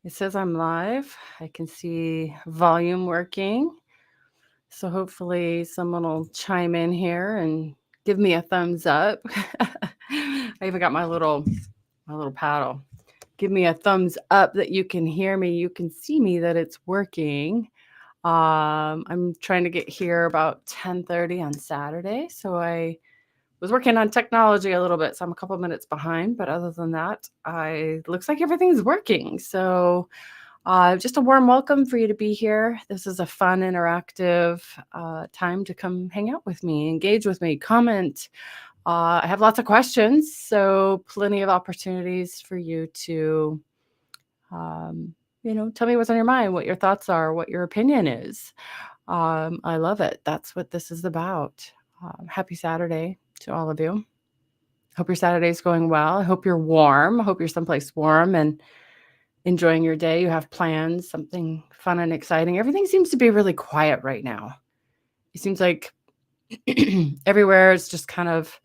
It says I'm live. I can see volume working. So hopefully someone will chime in here and give me a thumbs up. I even got my little paddle. Give me a thumbs up that you can hear me, you can see me, that it's working. I'm trying to get here about 10:30 on Saturday, so I was working on technology a little bit, so I'm a couple minutes behind, but other than that, I looks like everything's working. So just a warm welcome for you to be here. This is a fun, interactive time to come hang out with me, engage with me, comment. I have lots of questions, so plenty of opportunities for you to, tell me what's on your mind, what your thoughts are, what your opinion is. I love it. That's what this is about. Happy Saturday to all of you. Hope your Saturday's going well. I hope you're warm. I hope you're someplace warm and enjoying your day. You have plans, something fun and exciting. Everything seems to be really quiet right now. It seems like everywhere is just kind of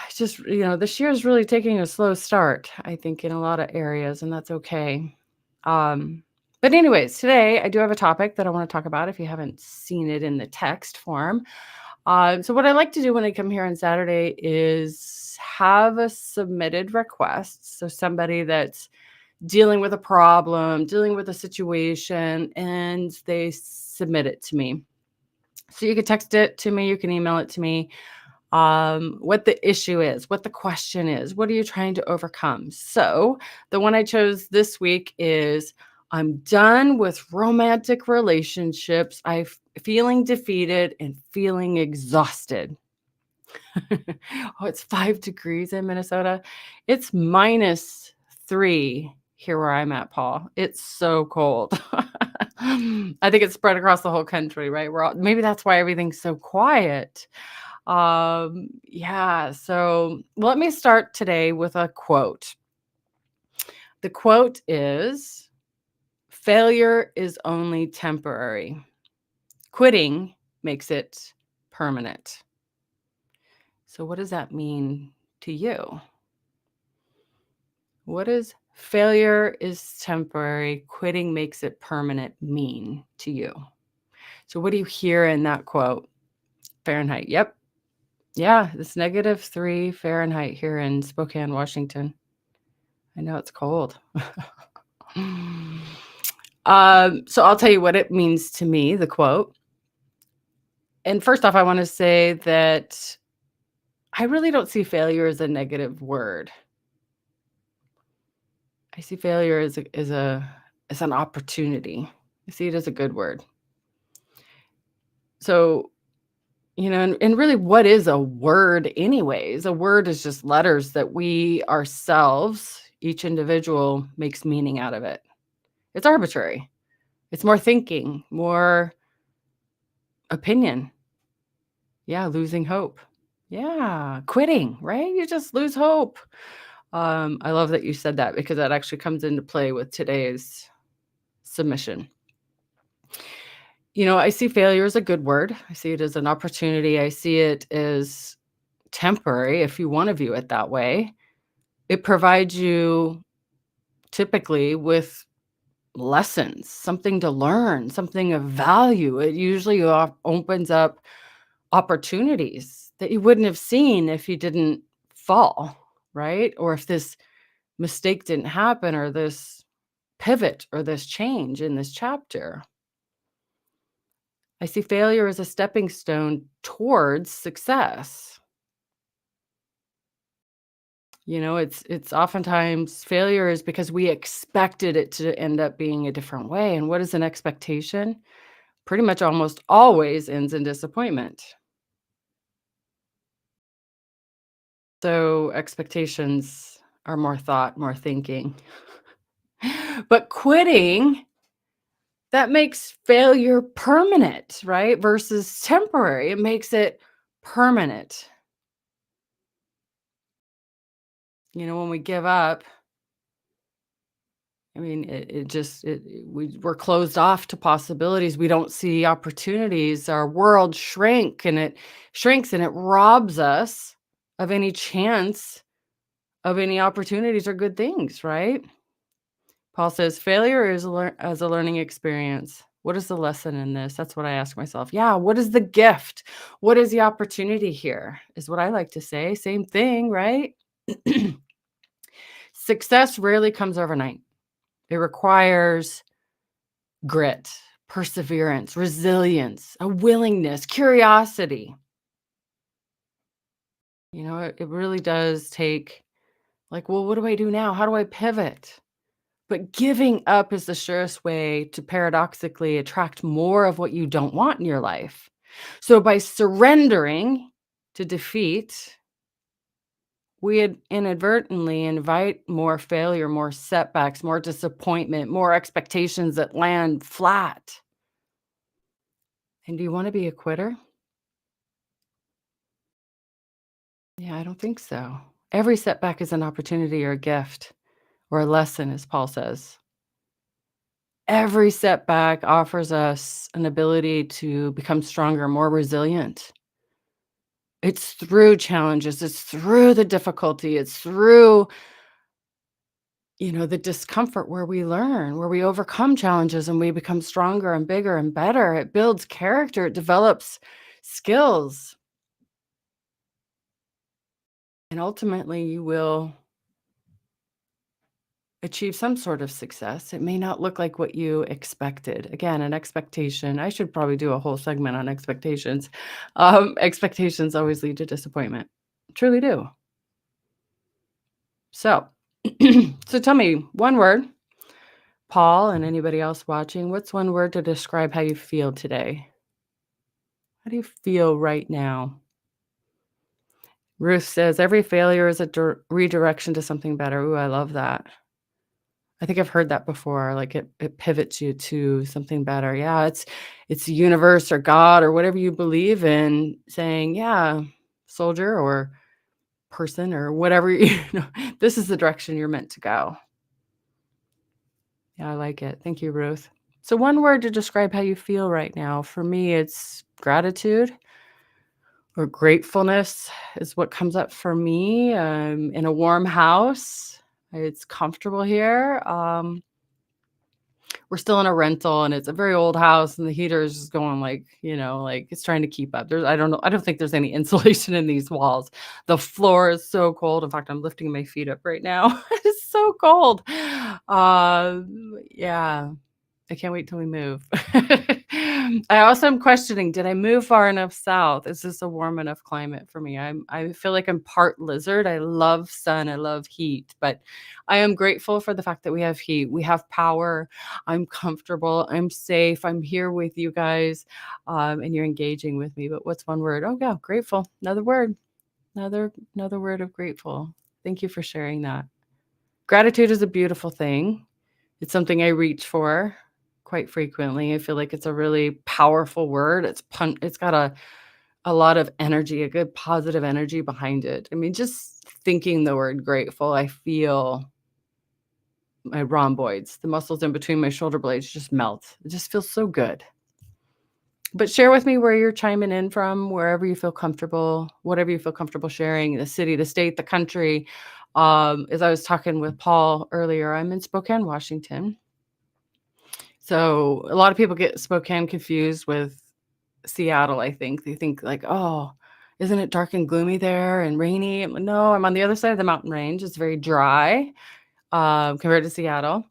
it's just, this year is really taking a slow start, I think, in a lot of areas, and that's okay. Um, but anyways, today I do have a topic that I want to talk about if you haven't seen it in the text form. So what I like to do when I come here on Saturday is have a submitted request. So somebody that's dealing with a problem, dealing with a situation, and they submit it to me. So you can text it to me, you can email it to me. What the issue is, what the question is, what are you trying to overcome? So the one I chose this week is I'm done with romantic relationships. I'm feeling defeated and feeling exhausted. Oh, it's 5 degrees in Minnesota. It's -3 here where I'm at, Paul. It's so cold. I think it's spread across the whole country, right? Maybe that's why everything's so quiet. Yeah, so let me start today with a quote. The quote is, "Failure is only temporary. Quitting makes it permanent." So what does that mean to you? What does failure is temporary, quitting makes it permanent mean to you? So what do you hear in that quote? Fahrenheit. Yep. Yeah, it's -3 Fahrenheit here in Spokane, Washington. I know it's cold. So I'll tell you what it means to me, the quote. And first off, I want to say that I really don't see failure as a negative word. I see failure as an opportunity. I see it as a good word. So, and really, what is a word anyways? A word is just letters that we ourselves, each individual, makes meaning out of it. It's arbitrary. It's more thinking, more opinion. Yeah, losing hope. Yeah, quitting, right? You just lose hope. I love that you said that because that actually comes into play with today's submission. I see failure as a good word. I see it as an opportunity. I see it as temporary, if you want to view it that way. It provides you typically with lessons, something to learn, something of value. It usually opens up opportunities that you wouldn't have seen if you didn't fall, right? Or if this mistake didn't happen, or this pivot, or this change in this chapter. I see failure as a stepping stone towards success. It's oftentimes failure is because we expected it to end up being a different way. And what is an expectation? Pretty much almost always ends in disappointment. So expectations are more thought, more thinking. But quitting, that makes failure permanent, right? Versus temporary. It makes it permanent. When we give up, I mean, we're closed off to possibilities. We don't see opportunities. Our world shrinks and it robs us of any chance of any opportunities or good things, right? Paul says, failure is as a learning experience. What is the lesson in this? That's what I ask myself. Yeah, what is the gift? What is the opportunity here? Is what I like to say. Same thing, right? Success rarely comes overnight. It requires grit, perseverance, resilience, a willingness, curiosity. It really does take, like, well, what do I do now? How do I pivot? But giving up is the surest way to paradoxically attract more of what you don't want in your life. So by surrendering to defeat, we inadvertently invite more failure, more setbacks, more disappointment, more expectations that land flat. And do you want to be a quitter? Yeah, I don't think so. Every setback is an opportunity or a gift or a lesson, as Paul says. Every setback offers us an ability to become stronger, more resilient. It's through challenges, it's through the difficulty, it's through, the discomfort where we learn, where we overcome challenges and we become stronger and bigger and better. It builds character, it develops skills. And ultimately, you will achieve some sort of success. It may not look like what you expected. Again, an expectation. I should probably do a whole segment on expectations. Expectations always lead to disappointment. Truly do. So, so tell me one word, Paul, and anybody else watching. What's one word to describe how you feel today? How do you feel right now? Ruth says every failure is a redirection to something better. Ooh, I love that. I think I've heard that before, like it pivots you to something better. Yeah, it's the universe or God or whatever you believe in saying, yeah, soldier or person or whatever, this is the direction you're meant to go. Yeah, I like it. Thank you, Ruth. So one word to describe how you feel right now. For me, it's gratitude or gratefulness is what comes up for me. In a warm house. It's comfortable here. We're still in a rental and it's a very old house and the heater is just going like, like it's trying to keep up. I don't know. I don't think there's any insulation in these walls. The floor is so cold. In fact, I'm lifting my feet up right now. It's so cold. Yeah. I can't wait till we move. I also am questioning, did I move far enough south? Is this a warm enough climate for me? I feel like I'm part lizard. I love sun, I love heat, but I am grateful for the fact that we have heat. We have power. I'm comfortable. I'm safe. I'm here with you guys. And you're engaging with me. But what's one word? Oh yeah, grateful. Another word. Another word of grateful. Thank you for sharing that. Gratitude is a beautiful thing. It's something I reach for quite frequently. I feel like it's a really powerful word. It's got a lot of energy, a good positive energy behind it. I mean, just thinking the word grateful, I feel my rhomboids, the muscles in between my shoulder blades just melt. It just feels so good. But share with me where you're chiming in from, wherever you feel comfortable, whatever you feel comfortable sharing, the city, the state, the country. As I was talking with Paul earlier, I'm in Spokane, Washington. So a lot of people get Spokane confused with Seattle, I think. They think like, oh, isn't it dark and gloomy there and rainy? No, I'm on the other side of the mountain range. It's very dry compared to Seattle.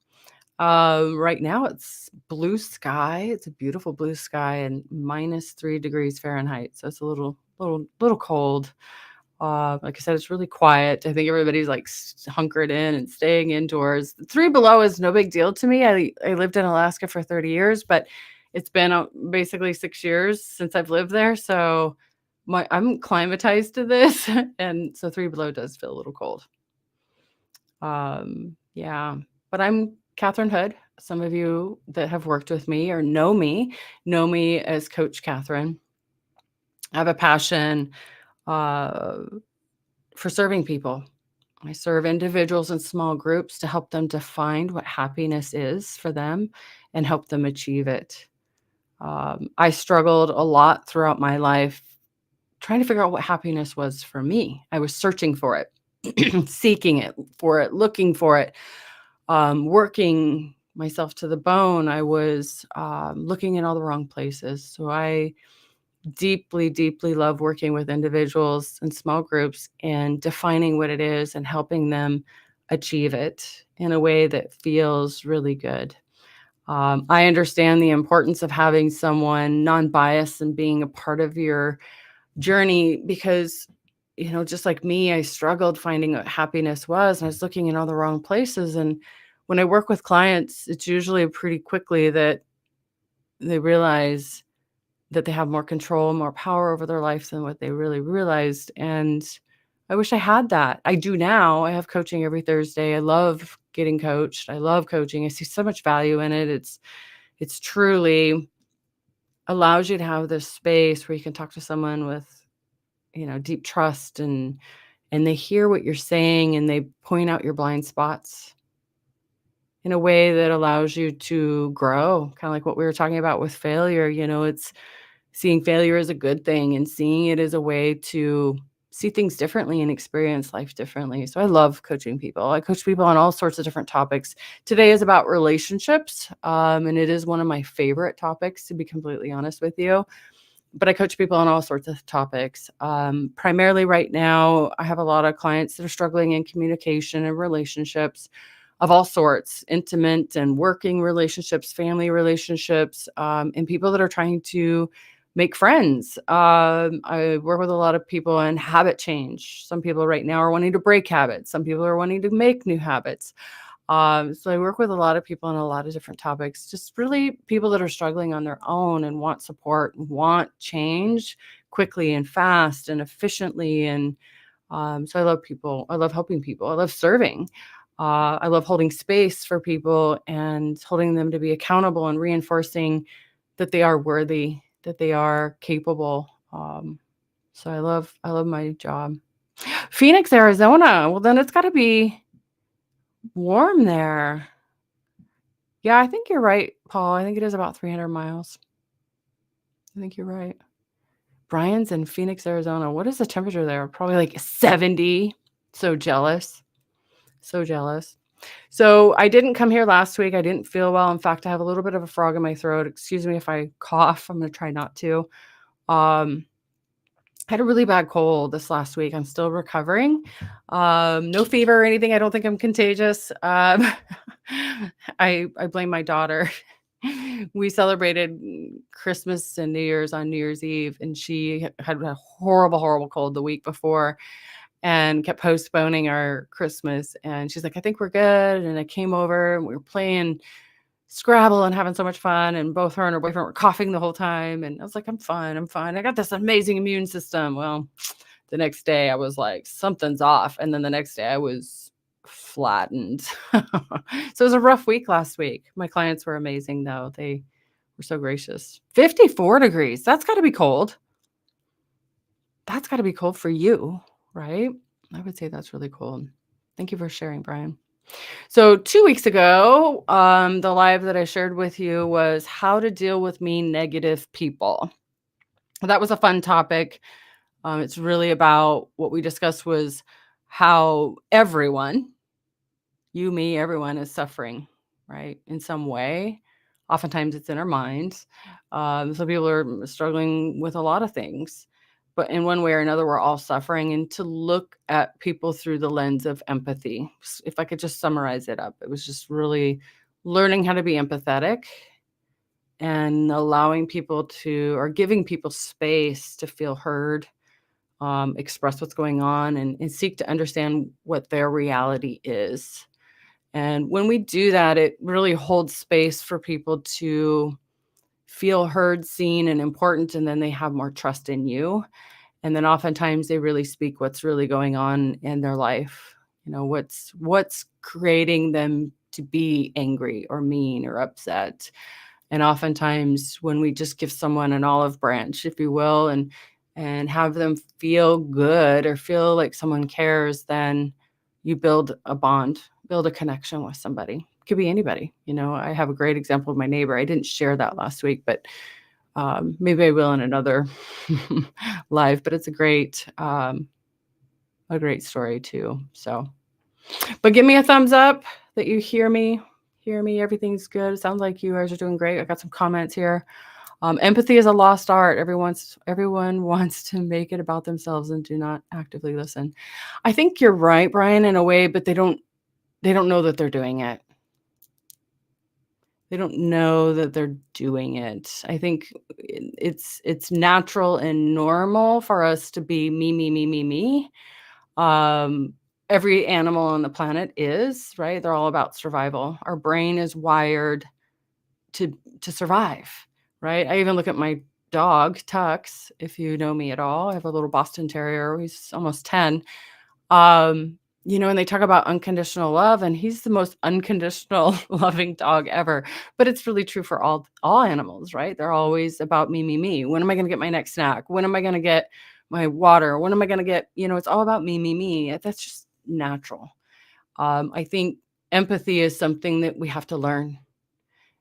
Right now it's blue sky. It's a beautiful blue sky and -3 degrees Fahrenheit. So it's a little cold. Like I said, it's really quiet. I think everybody's like hunkered in and staying indoors. 3 below is no big deal to me. I lived in Alaska for 30 years, but it's been basically 6 years since I've lived there. So I'm climatized to this, and so 3 below does feel a little cold. Yeah, but I'm Catherine Hood. Some of you that have worked with me or know me as Coach Catherine. I have a passion uh, for serving people. I serve individuals and small groups to help them define what happiness is for them and help them achieve it. I struggled a lot throughout my life trying to figure out what happiness was for me. I was searching for it, seeking it for it, looking for it. working myself to the bone. I was looking in all the wrong places. So I deeply, deeply love working with individuals in small groups and defining what it is and helping them achieve it in a way that feels really good. I understand the importance of having someone non-biased and being a part of your journey because, just like me, I struggled finding what happiness was, and I was looking in all the wrong places. And when I work with clients, it's usually pretty quickly that they realize that they have more control, more power over their life than what they really realized. And I wish I had that. I do now. I have coaching every Thursday. I love getting coached. I love coaching. I see so much value in it. It's truly allows you to have this space where you can talk to someone with, deep trust, and they hear what you're saying and they point out your blind spots in a way that allows you to grow, kind of like what we were talking about with failure. It's seeing failure as a good thing and seeing it as a way to see things differently and experience life differently. So I love coaching people. I coach people on all sorts of different topics. Today is about relationships, and it is one of my favorite topics, to be completely honest with you. But I coach people on all sorts of topics. Primarily right now, I have a lot of clients that are struggling in communication and relationships of all sorts, intimate and working relationships, family relationships, and people that are trying to make friends. I work with a lot of people in habit change. Some people right now are wanting to break habits. Some people are wanting to make new habits. So I work with a lot of people on a lot of different topics, just really people that are struggling on their own and want support and want change quickly and fast and efficiently. And so I love people. I love helping people. I love serving. I love holding space for people and holding them to be accountable and reinforcing that they are worthy, that they are capable. So I love my job. Phoenix, Arizona. Well, then it's got to be warm there. Yeah, I think you're right, Paul. I think it is about 300 miles. I think you're right. Brian's in Phoenix, Arizona. What is the temperature there? Probably like 70. So jealous. So jealous. So I didn't come here last week. I didn't feel well. In fact, I have a little bit of a frog in my throat. Excuse me if I cough. I'm going to try not to. Um, I had a really bad cold this last week. I'm still recovering. No fever or anything. I don't think I'm contagious. I blame my daughter. We celebrated Christmas and New Year's on New Year's Eve, and she had a horrible, horrible cold the week before and kept postponing our Christmas. And she's like, I think we're good. And I came over and we were playing Scrabble and having so much fun. And both her and her boyfriend were coughing the whole time. And I was like, I'm fine. I'm fine. I got this amazing immune system. Well, the next day I was like, something's off. And then the next day I was flattened. So it was a rough week last week. My clients were amazing, though. They were so gracious. 54 degrees. That's got to be cold. That's got to be cold for you, right? I would say that's really cold. Thank you for sharing, Brian. So 2 weeks ago, the live that I shared with you was how to deal with mean, negative people. That was a fun topic. It's really about what we discussed was how everyone, you, me, everyone is suffering, right? In some way. Oftentimes it's in our minds. Some people are struggling with a lot of things, but in one way or another, we're all suffering. And to look at people through the lens of empathy, if I could just summarize it up, it was just really learning how to be empathetic and allowing people to, or giving people space to feel heard, express what's going on, and seek to understand what their reality is. And when we do that, it really holds space for people to feel heard, seen, and important, and then they have more trust in you. And then oftentimes they really speak what's really going on in their life. What's creating them to be angry or mean or upset. And oftentimes when we just give someone an olive branch, if you will, and have them feel good or feel like someone cares, then you build a bond, build a connection with somebody. It could be anybody. I have a great example of my neighbor. I didn't share that last week, but maybe I will in another live. But it's a great story too. So, but give me a thumbs up. that you hear me. Hear me. Everything's good. It sounds like you guys are doing great. I got some comments here. Empathy is a lost art. Everyone wants to make it about themselves and do not actively listen. I think you're right, Brian, in a way, but they don't know that they're doing it. They don't know that they're doing it. I think it's natural and normal for us to be me, me, me, me, me. Um, every animal on the planet is, right? They're all about survival. Our brain is wired to survive, right? I even look at my dog, Tux, if you know me at all. I have a little Boston Terrier. He's almost 10. And they talk about unconditional love, and he's the most unconditional loving dog ever. But it's really true for all animals, right? They're always about me, me, me. When am I going to get my next snack? When am I going to get my water? When am I going to get, it's all about me, me, me. That's just natural. I think empathy is something that we have to learn.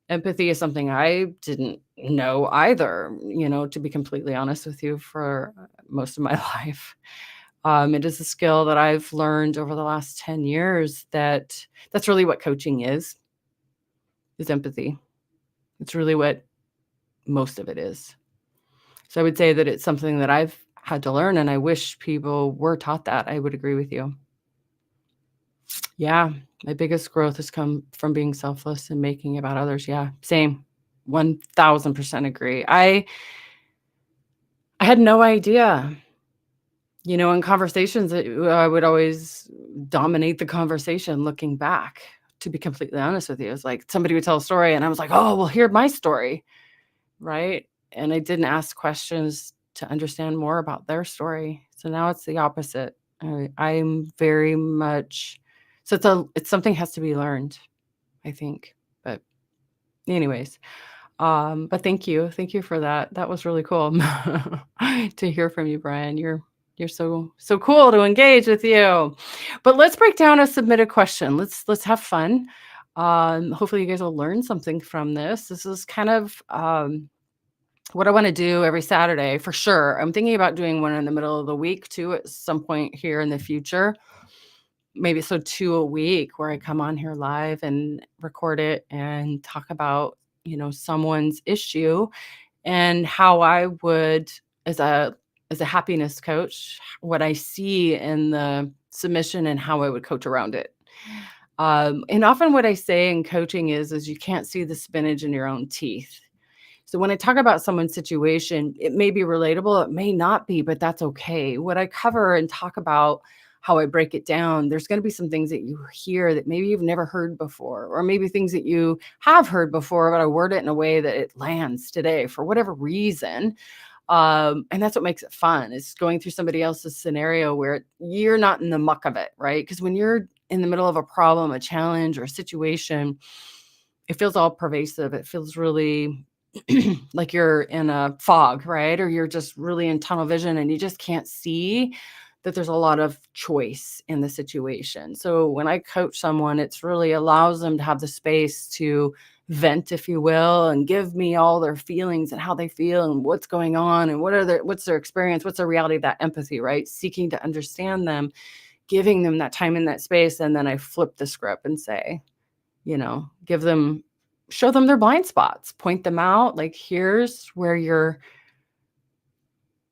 Empathy is something I didn't know either, to be completely honest with you, for most of my life. It is a skill that I've learned over the last 10 years that's really what coaching is empathy. It's really what most of it is. So I would say that it's something that I've had to learn, and I wish people were taught that. I would agree with you. Yeah, my biggest growth has come from being selfless and making about others. Yeah, same. 1000% agree. I had no idea. In conversations, I would always dominate the conversation looking back, to be completely honest with you. It's like somebody would tell a story and I was like, "Oh, well, hear my story." Right? And I didn't ask questions to understand more about their story. So now it's the opposite. I'm very much so it's something has to be learned, I think. But anyways, but thank you. Thank you for that. That was really cool to hear from you, Brian. You're so cool to engage with you. But let's break down a submitted question. Let's have fun. Hopefully you guys will learn something from this. This is kind of what I want to do every Saturday for sure. I'm thinking about doing one in the middle of the week too at some point here in the future. Maybe so 2 a week where I come on here live and record it and talk about, someone's issue and how I would as a happiness coach, what I see in the submission and how I would coach around it. And often what I say in coaching is you can't see the spinach in your own teeth. So when I talk about someone's situation, it may be relatable, it may not be, but that's okay. What I cover and talk about, how I break it down, there's going to be some things that you hear that maybe you've never heard before, or maybe things that you have heard before, but I word it in a way that it lands today for whatever reason. And that's what makes it fun, is going through somebody else's scenario where you're not in the muck of it, right? Because when you're in the middle of a problem, a challenge, or a situation, it feels all pervasive. It feels really like you're in a fog, right? Or you're just really in tunnel vision and you just can't see that there's a lot of choice in the situation. So when I coach someone, it's really allows them to have the space to vent, if you will, and give me all their feelings and how they feel and what's going on and what's their experience, what's their reality, that empathy, right? Seeking to understand them, giving them that time in that space. And then I flip the script and say, show them their blind spots, point them out, like, here's where you're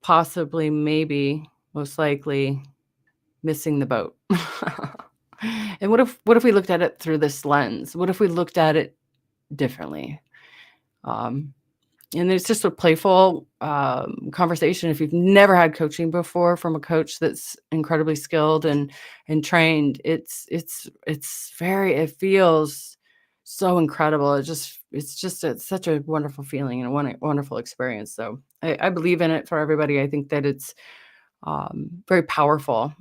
possibly, maybe, most likely missing the boat. And what if we looked at it through this lens? What if we looked at it differently? Um, and it's just a playful conversation. If you've never had coaching before from a coach that's incredibly skilled and trained, it feels so incredible. It's such a wonderful feeling and a wonderful experience. So I believe in it for everybody. I think that it's very powerful.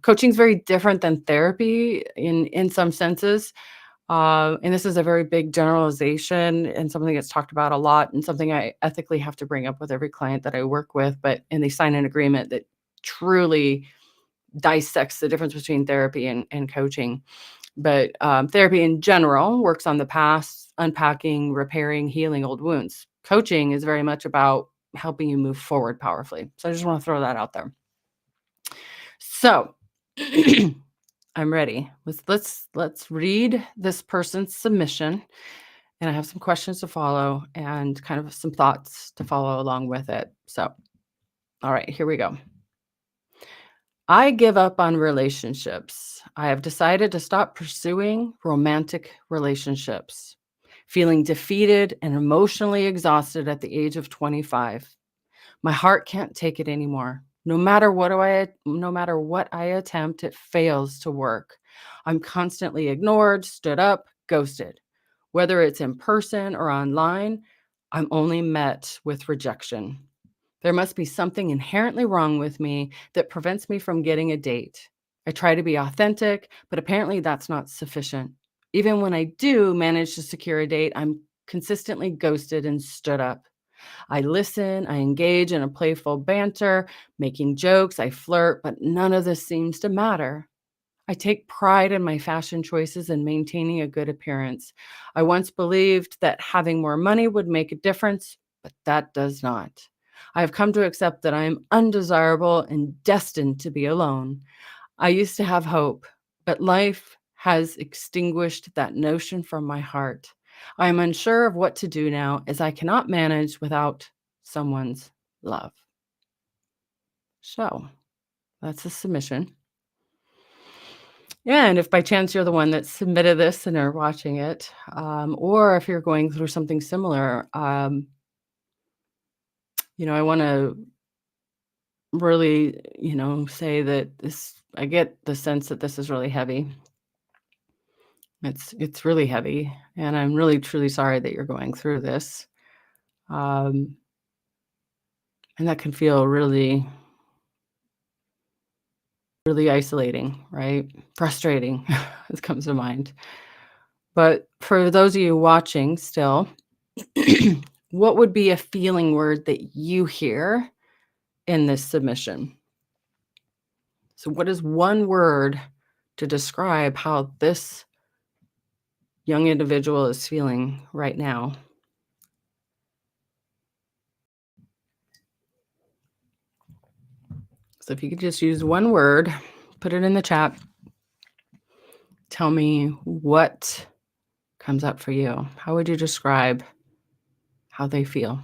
Coaching is very different than therapy in some senses. And this is a very big generalization and something that's talked about a lot and something I ethically have to bring up with every client that I work with. And they sign an agreement that truly dissects the difference between therapy and coaching. But therapy in general works on the past, unpacking, repairing, healing old wounds. Coaching is very much about helping you move forward powerfully. So I just want to throw that out there. So I'm ready. Let's read this person's submission, and I have some questions to follow and kind of some thoughts to follow along with it. So, all right, here we go. I give up on relationships. I have decided to stop pursuing romantic relationships, feeling defeated and emotionally exhausted at the age of 25. My heart can't take it anymore. No matter what I attempt, it fails to work. I'm constantly ignored, stood up, ghosted. Whether it's in person or online, I'm only met with rejection. There must be something inherently wrong with me that prevents me from getting a date. I try to be authentic, but apparently that's not sufficient. Even when I do manage to secure a date, I'm consistently ghosted and stood up. I listen, I engage in a playful banter, making jokes, I flirt, but none of this seems to matter. I take pride in my fashion choices and maintaining a good appearance. I once believed that having more money would make a difference, but that does not. I have come to accept that I am undesirable and destined to be alone. I used to have hope, but life has extinguished that notion from my heart. I am unsure of what to do now as I cannot manage without someone's love. So that's a submission. Yeah, and if by chance you're the one that submitted this and are watching it, or if you're going through something similar, I want to really, say that I get the sense that this is really heavy. It's really heavy, and I'm really truly sorry that you're going through this. Um, and that can feel really, really isolating, right? Frustrating, it comes to mind. But for those of you watching still, what would be a feeling word that you hear in this submission? So, what is one word to describe how this young individual is feeling right now? So, if you could just use one word, put it in the chat, tell me what comes up for you. How would you describe how they feel?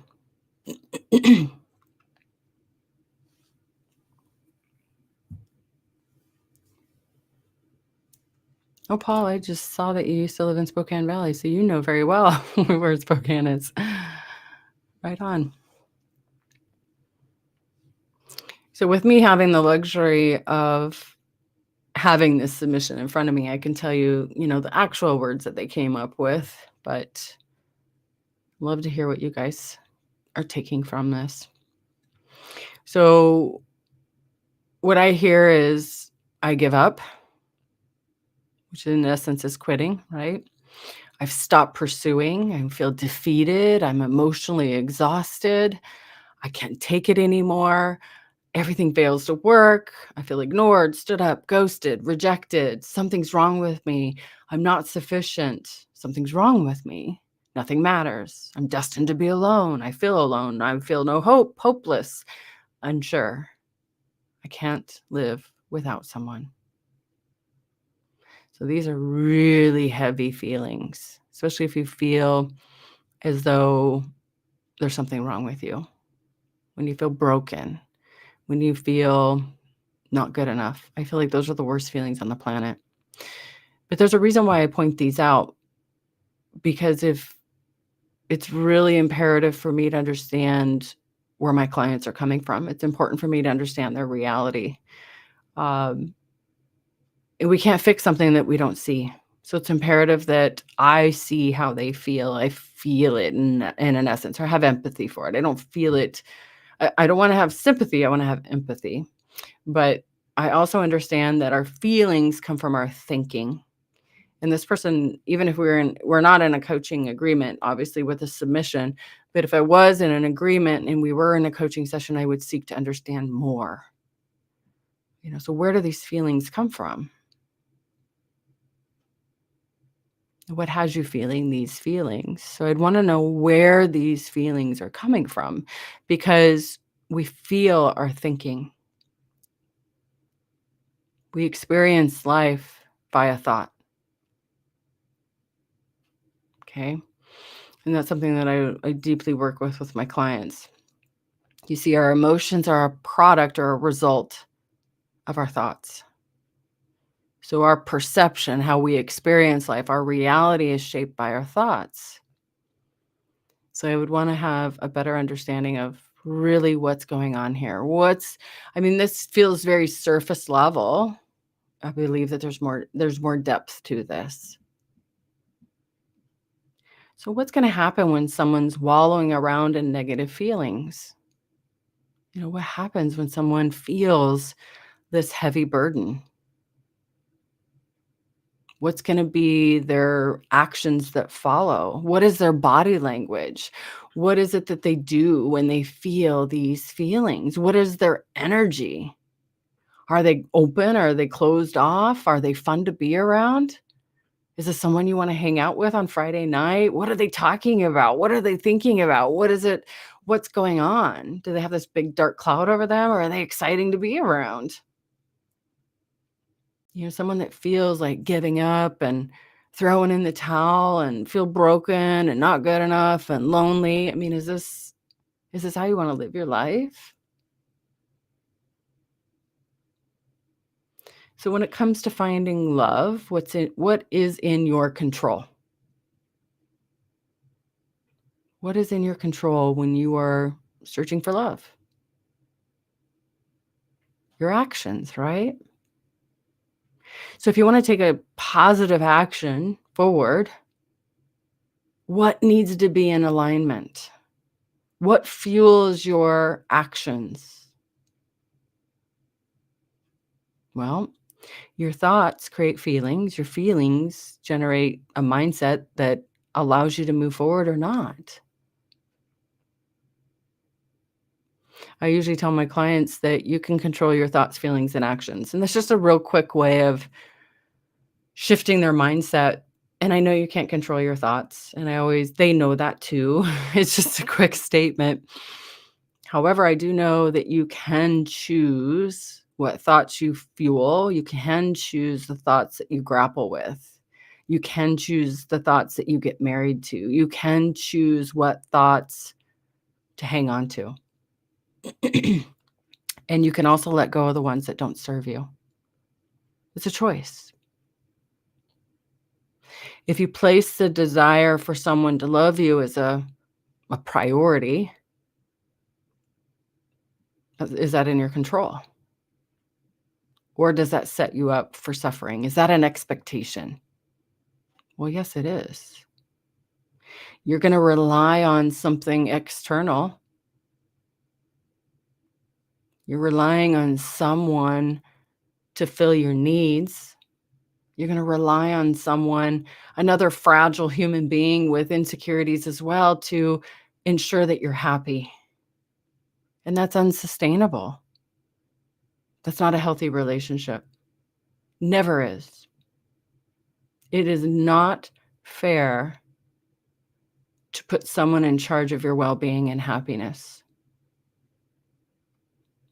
Oh, Paul, I just saw that you used to live in Spokane Valley, so you know very well where Spokane is. Right on. So, with me having the luxury of having this submission in front of me, I can tell you, the actual words that they came up with, but love to hear what you guys are taking from this. So, what I hear is I give up, which in essence is quitting, right? I've stopped pursuing. I feel defeated. I'm emotionally exhausted. I can't take it anymore. Everything fails to work. I feel ignored, stood up, ghosted, rejected. Something's wrong with me. I'm not sufficient. Something's wrong with me. Nothing matters. I'm destined to be alone. I feel alone. I feel no hope, hopeless, unsure. I can't live without someone. So these are really heavy feelings, especially if you feel as though there's something wrong with you, when you feel broken, when you feel not good enough. I feel like those are the worst feelings on the planet. But there's a reason why I point these out, because if it's really imperative for me to understand where my clients are coming from. It's important for me to understand their reality. Um, and we can't fix something that we don't see. So it's imperative that I see how they feel. I feel it in an essence, or have empathy for it. I don't feel it. I don't want to have sympathy. I want to have empathy. But I also understand that our feelings come from our thinking. And this person, even if we're not in a coaching agreement, obviously with a submission, but if I was in an agreement and we were in a coaching session, I would seek to understand more. So where do these feelings come from? What has you feeling these feelings? So I'd want to know where these feelings are coming from, because we feel our thinking. We experience life via thought. Okay. And that's something that I deeply work with my clients. You see, our emotions are a product or a result of our thoughts. So our perception, how we experience life, our reality is shaped by our thoughts. So I would want to have a better understanding of really what's going on here. I mean, this feels very surface level. I believe that there's more depth to this. So what's going to happen when someone's wallowing around in negative feelings? What happens when someone feels this heavy burden? What's going to be their actions that follow? What is their body language? What is it that they do when they feel these feelings? What is their energy? Are they open? Are they closed off? Are they fun to be around? Is this someone you want to hang out with on Friday night? What are they talking about? What are they thinking about? What is it? What's going on? Do they have this big dark cloud over them, or are they exciting to be around? Someone that feels like giving up and throwing in the towel and feel broken and not good enough and lonely. I mean, is this how you want to live your life? So when it comes to finding love, what is in your control? What is in your control when you are searching for love? Your actions, right? So if you want to take a positive action forward, what needs to be in alignment? What fuels your actions? Well, your thoughts create feelings. Your feelings generate a mindset that allows you to move forward or not. I usually tell my clients that you can control your thoughts, feelings, and actions. And that's just a real quick way of shifting their mindset. And I know you can't control your thoughts. And they know that too. It's just a quick statement. However, I do know that you can choose what thoughts you fuel. You can choose the thoughts that you grapple with. You can choose the thoughts that you get married to. You can choose what thoughts to hang on to. And you can also let go of the ones that don't serve you. It's a choice. If you place the desire for someone to love you as a priority, is that in your control? Or does that set you up for suffering? Is that an expectation? Well, yes, it is. You're going to rely on something external. You're relying on someone to fill your needs. You're going to rely on another fragile human being with insecurities as well, to ensure that you're happy. And that's unsustainable. That's not a healthy relationship. Never is. It is not fair to put someone in charge of your well-being and happiness.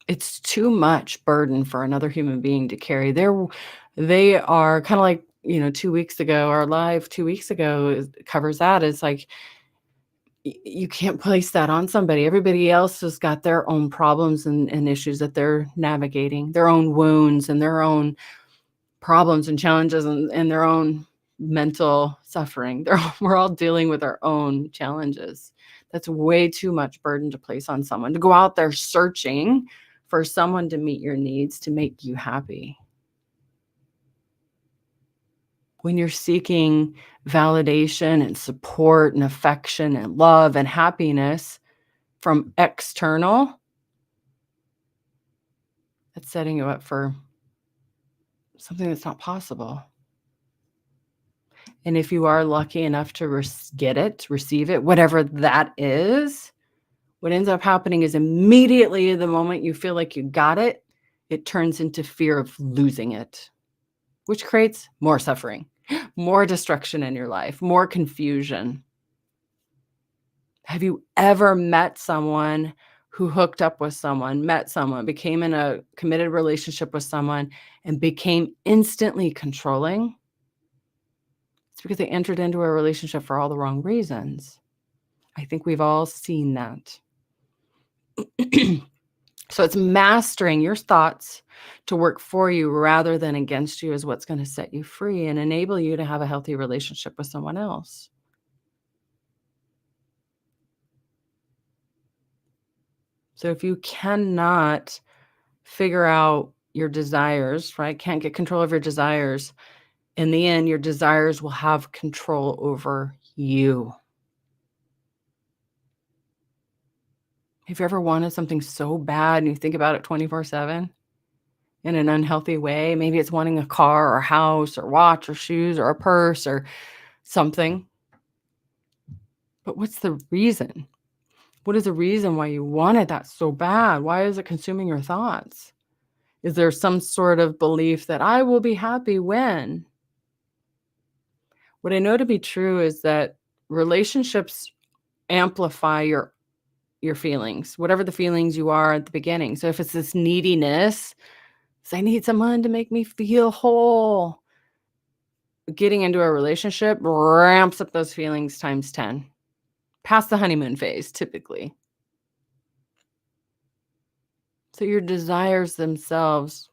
It's too much burden for another human being to carry. They are kind of like, 2 weeks ago, our live 2 weeks ago covers that. It's like, you can't place that on somebody. Everybody else has got their own problems and issues that they're navigating, their own wounds and their own problems and challenges and their own mental suffering. We're all dealing with our own challenges. That's way too much burden to place on someone, to go out there searching for someone to meet your needs, to make you happy. When you're seeking validation and support and affection and love and happiness from external, that's setting you up for something that's not possible. And if you are lucky enough to receive it, whatever that is, what ends up happening is immediately the moment you feel like you got it, it turns into fear of losing it, which creates more suffering, more destruction in your life, more confusion. Have you ever met someone who hooked up with someone, met someone, became in a committed relationship with someone, and became instantly controlling, it's because they entered into a relationship for all the wrong reasons. I think we've all seen that. So it's mastering your thoughts to work for you rather than against you is what's going to set you free and enable you to have a healthy relationship with someone else. So if you cannot figure out your desires, right? Can't get control of your desires, in the end, your desires will have control over you. Have you ever wanted something so bad and you think about it 24/7 in an unhealthy way? Maybe it's wanting a car or a house or watch or shoes or a purse or something. But what's the reason? What is the reason why you wanted that so bad? Why is it consuming your thoughts? Is there some sort of belief that I will be happy when? What I know to be true is that relationships amplify your feelings, whatever the feelings you are at the beginning. So if it's this neediness, it's I need someone to make me feel whole. Getting into a relationship ramps up those feelings times 10, past the honeymoon phase, typically. So your desires themselves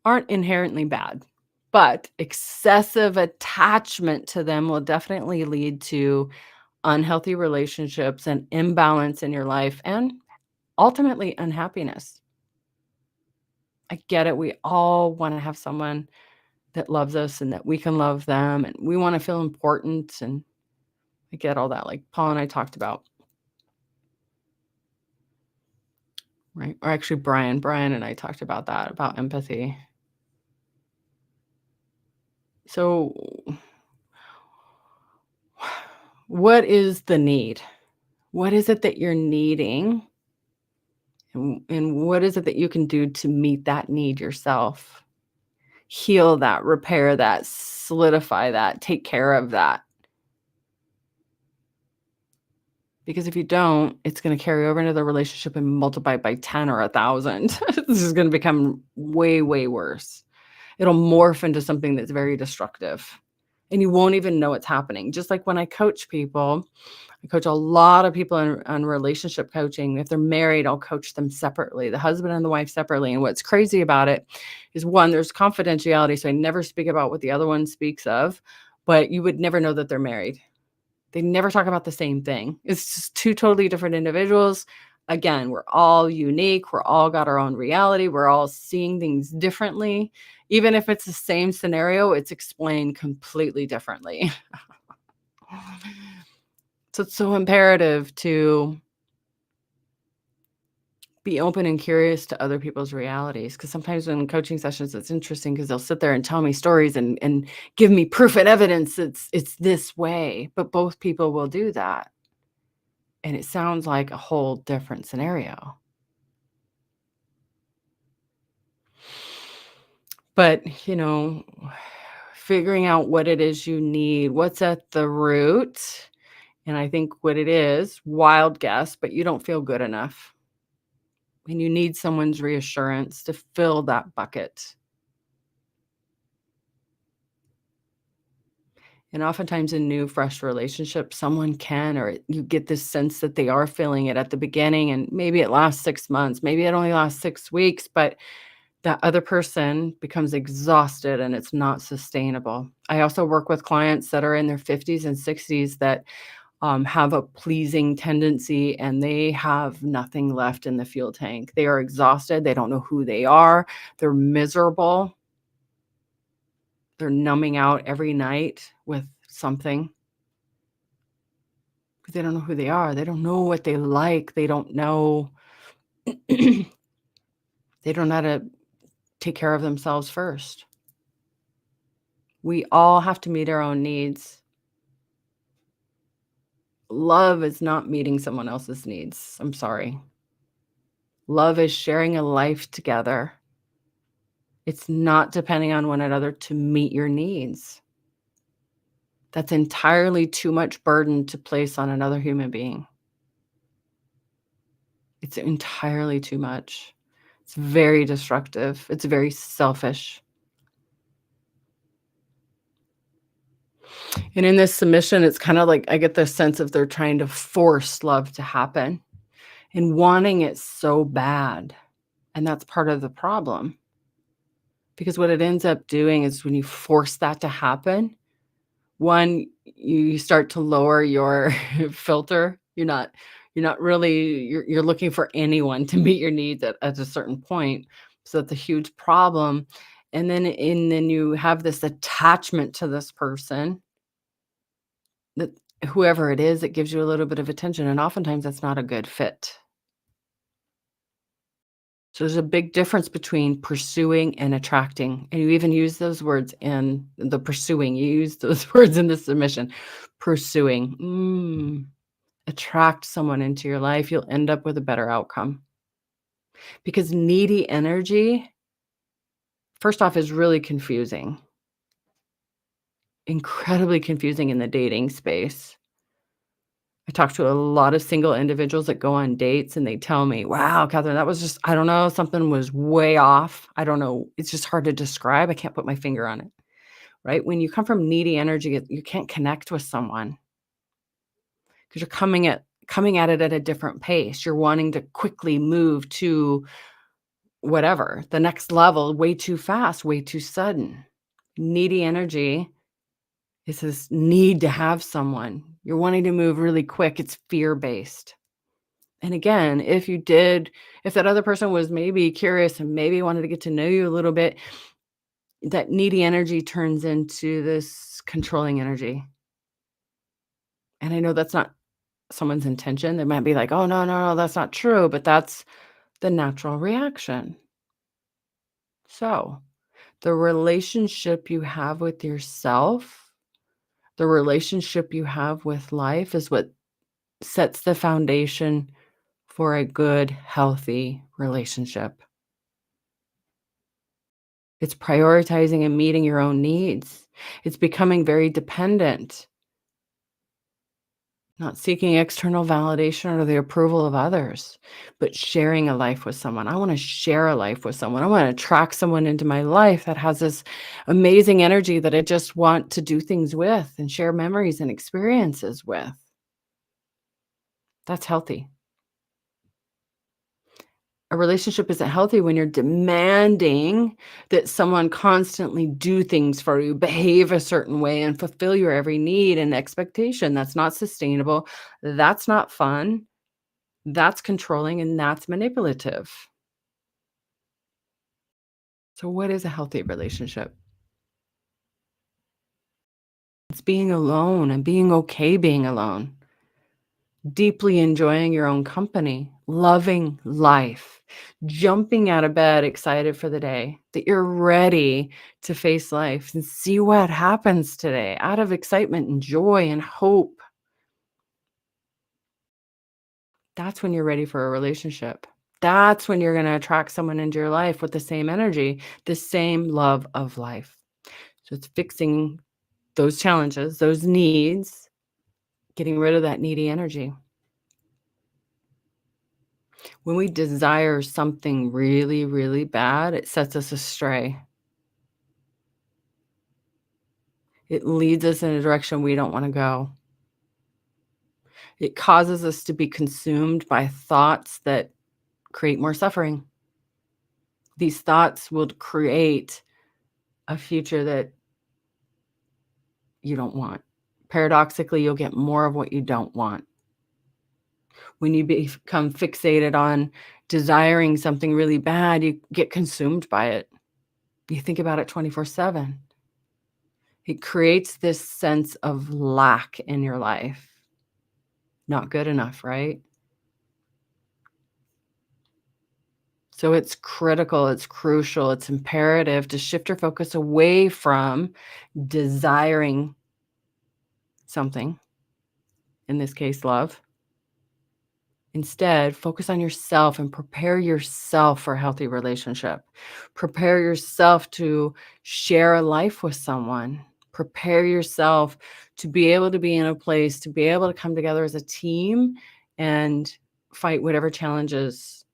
aren't inherently bad, but excessive attachment to them will definitely lead to unhealthy relationships and imbalance in your life and ultimately unhappiness. I get it. We all want to have someone that loves us and that we can love them and we want to feel important. And I get all that, like Paul and I talked about, right? Or actually, Brian and I talked about that, about empathy. So, what is the need? What is it that you're needing? And what is it that you can do to meet that need yourself? Heal that, repair that, solidify that, take care of that. Because if you don't, it's going to carry over into the relationship and multiply by 10 or 1,000. This is going to become way, way worse. It'll morph into something that's very destructive. And you won't even know it's happening. Just like when I coach people, I coach a lot of people on relationship coaching. If they're married, I'll coach them separately, the husband and the wife separately. And what's crazy about it is one, there's confidentiality. So I never speak about what the other one speaks of, but you would never know that they're married. They never talk about the same thing. It's just two totally different individuals. Again, we're all unique. We're all got our own reality. We're all seeing things differently. Even if it's the same scenario, it's explained completely differently. So it's so imperative to be open and curious to other people's realities. Because sometimes in coaching sessions, it's interesting because they'll sit there and tell me stories and give me proof and evidence it's this way. But both people will do that. And it sounds like a whole different scenario. But, figuring out what it is you need, what's at the root, and I think what it is, wild guess, but you don't feel good enough. And you need someone's reassurance to fill that bucket. And oftentimes in new, fresh relationships, someone can, or you get this sense that they are feeling it at the beginning, and maybe it lasts 6 months, maybe it only lasts 6 weeks, but that other person becomes exhausted and it's not sustainable. I also work with clients that are in their 50s and 60s that have a pleasing tendency and they have nothing left in the fuel tank. They are exhausted. They don't know who they are. They're miserable. They're numbing out every night with something because they don't know who they are. They don't know what they like. They don't know. They don't know how to take care of themselves first. We all have to meet our own needs. Love is not meeting someone else's needs. I'm sorry. Love is sharing a life together. It's not depending on one another to meet your needs. That's entirely too much burden to place on another human being. It's entirely too much. It's very destructive. It's very selfish. And in this submission, it's kind of like I get the sense of they're trying to force love to happen and wanting it so bad. And that's part of the problem because what it ends up doing is when you force that to happen, one, you start to lower your filter. You're not really you're looking for anyone to meet your needs at a certain point. So that's a huge problem. And then you have this attachment to this person that whoever it is that gives you a little bit of attention. And oftentimes that's not a good fit. So there's a big difference between pursuing and attracting. And you even use those words in the pursuing. You use those words in the submission. Pursuing. Attract someone into your life, you'll end up with a better outcome. Because needy energy, first off, is really confusing, incredibly confusing in the dating space. I talk to a lot of single individuals that go on dates and they tell me, wow, Catherine, that was just, I don't know, something was way off. I don't know. It's just hard to describe. I can't put my finger on it. Right. When you come from needy energy, you can't connect with someone because you're coming at it at a different pace. You're wanting to quickly move to whatever, the next level way too fast, way too sudden. Needy energy is this need to have someone. You're wanting to move really quick. It's fear-based. And again, if that other person was maybe curious and maybe wanted to get to know you a little bit, that needy energy turns into this controlling energy. And I know that's not someone's intention. They might be like, oh, no, no, no, that's not true. But that's the natural reaction. So, the relationship you have with yourself, the relationship you have with life is what sets the foundation for a good, healthy relationship. It's prioritizing and meeting your own needs. It's becoming very dependent, not seeking external validation or the approval of others, but sharing a life with someone. I want to share a life with someone. I want to attract someone into my life that has this amazing energy that I just want to do things with and share memories and experiences with. That's healthy. A relationship isn't healthy when you're demanding that someone constantly do things for you, behave a certain way, and fulfill your every need and expectation. That's not sustainable. That's not fun. That's controlling and that's manipulative. So, what is a healthy relationship? It's being alone and being okay being alone, deeply enjoying your own company, loving life, jumping out of bed excited for the day, that you're ready to face life and see what happens today out of excitement and joy and hope. That's when you're ready for a relationship. That's when you're going to attract someone into your life with the same energy, the same love of life. So it's fixing those challenges, those needs, getting rid of that needy energy. When we desire something really, really bad, it sets us astray. It leads us in a direction we don't want to go. It causes us to be consumed by thoughts that create more suffering. These thoughts will create a future that you don't want. Paradoxically, you'll get more of what you don't want. When you become fixated on desiring something really bad, you get consumed by it. You think about it 24/7. It creates this sense of lack in your life. Not good enough, right? So it's critical, it's crucial, it's imperative to shift your focus away from desiring something, in this case, love. Instead, focus on yourself and prepare yourself for a healthy relationship. Prepare yourself to share a life with someone. Prepare yourself to be able to be in a place, to be able to come together as a team and fight whatever challenges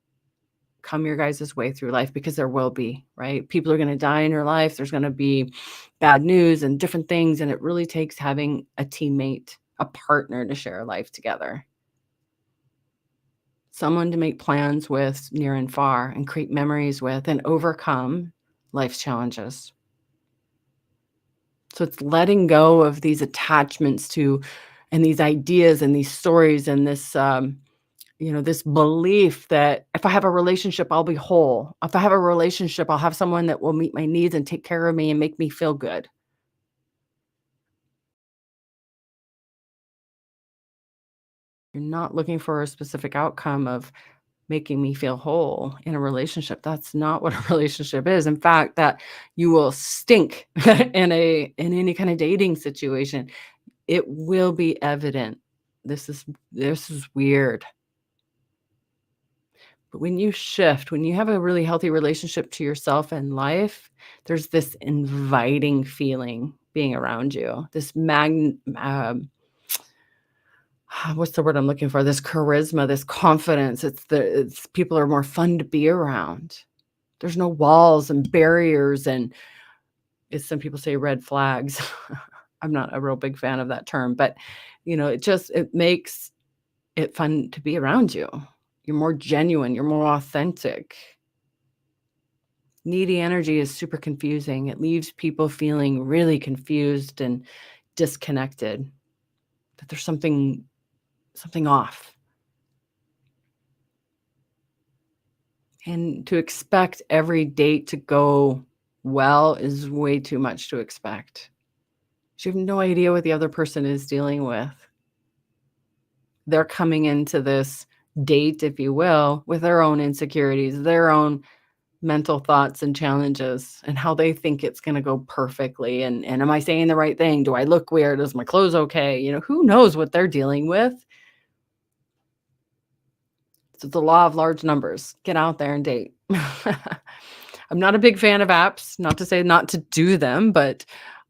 come your guys' way through life, because there will be, right? People are going to die in your life. There's going to be bad news and different things. And it really takes having a teammate, a partner to share life together. Someone to make plans with near and far and create memories with and overcome life's challenges. So it's letting go of these attachments to and these ideas and these stories and this this belief that if I have a relationship, I'll be whole. If I have a relationship, I'll have someone that will meet my needs and take care of me and make me feel good. You're not looking for a specific outcome of making me feel whole in a relationship. That's not what a relationship is. In fact, that you will stink in any kind of dating situation. It will be evident. This is weird. But when you shift, when you have a really healthy relationship to yourself and life, there's this inviting feeling being around you. This what's the word I'm looking for? This charisma, this confidence. It's people are more fun to be around. There's no walls and barriers and, as some people say, red flags. I'm not a real big fan of that term, but it makes it fun to be around you. You're more genuine, you're more authentic. Needy energy is super confusing. It leaves people feeling really confused and disconnected, that there's something off. And to expect every date to go well is way too much to expect. You have no idea what the other person is dealing with. They're coming into this date, if you will, with their own insecurities, their own mental thoughts and challenges, and how they think it's going to go perfectly. And am I saying the right thing? Do I look weird? Is my clothes okay? Who knows what they're dealing with? It's the law of large numbers. Get out there and date. I'm not a big fan of apps, not to say not to do them, but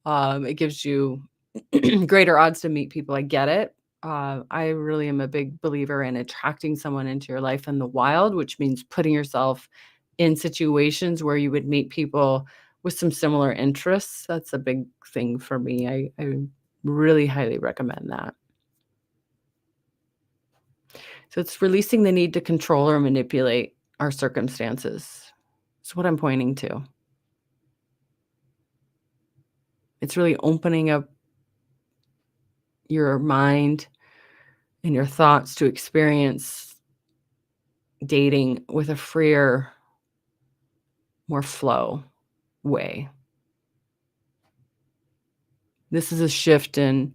it gives you greater odds to meet people. I get it. I really am a big believer in attracting someone into your life in the wild, which means putting yourself in situations where you would meet people with some similar interests. That's a big thing for me. I really highly recommend that. So it's releasing the need to control or manipulate our circumstances. That's what I'm pointing to. It's really opening up your mind and your thoughts to experience dating with a freer, more flow way. This is a shift in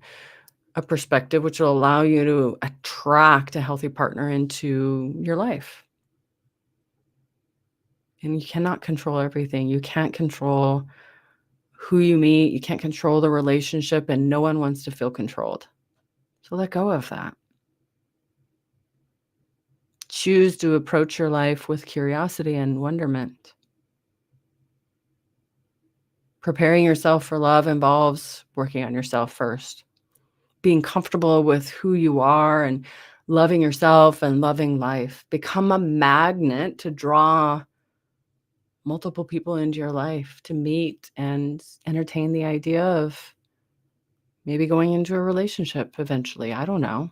a perspective which will allow you to attract a healthy partner into your life. And you cannot control everything. You can't control who you meet. You can't control the relationship, and no one wants to feel controlled. So let go of that. Choose to approach your life with curiosity and wonderment. Preparing yourself for love involves working on yourself first. Being comfortable with who you are and loving yourself and loving life. Become a magnet to draw multiple people into your life to meet and entertain the idea of maybe going into a relationship eventually. I don't know.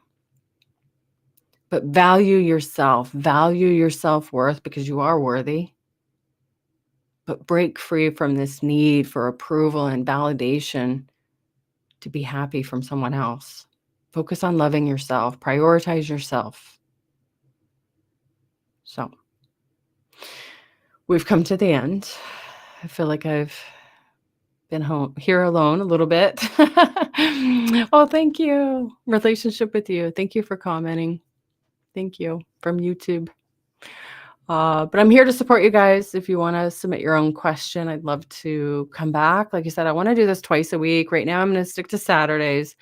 But value yourself, value your self-worth, because you are worthy. But break free from this need for approval and validation to be happy from someone else. Focus on loving yourself, prioritize yourself. So we've come to the end. I feel like I've been home here alone a little bit. Oh, thank you. Relationship with you. Thank you for commenting. Thank you from YouTube. But I'm here to support you guys. If you want to submit your own question, I'd love to come back. Like I said, I want to do this twice a week. Right now, I'm going to stick to Saturdays.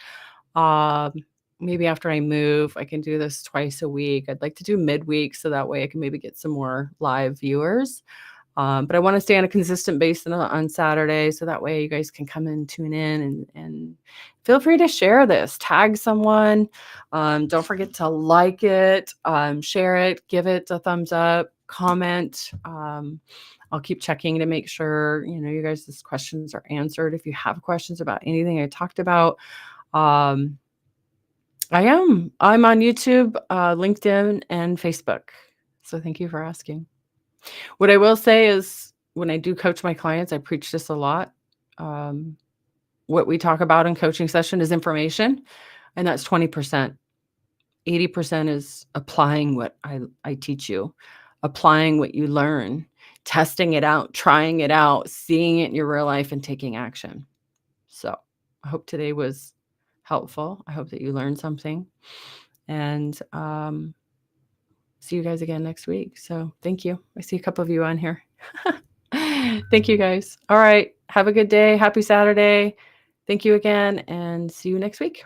Um, Maybe after I move, I can do this twice a week. I'd like to do midweek so that way I can maybe get some more live viewers. But I want to stay on a consistent basis on Saturday, so that way you guys can come and tune in and feel free to share this, tag someone. Don't forget to like it, share it, give it a thumbs up, comment. I'll keep checking to make sure, you guys' questions are answered. If you have questions about anything I talked about, I'm on YouTube, LinkedIn, and Facebook. So thank you for asking. What I will say is when I do coach my clients, I preach this a lot. What we talk about in coaching session is information, and that's 20%. 80% is applying what I teach you, applying what you learn, testing it out, trying it out, seeing it in your real life, and taking action. So I hope today was helpful. I hope that you learned something. And see you guys again next week. So thank you. I see a couple of you on here. Thank you, guys. All right. Have a good day. Happy Saturday. Thank you again, and see you next week.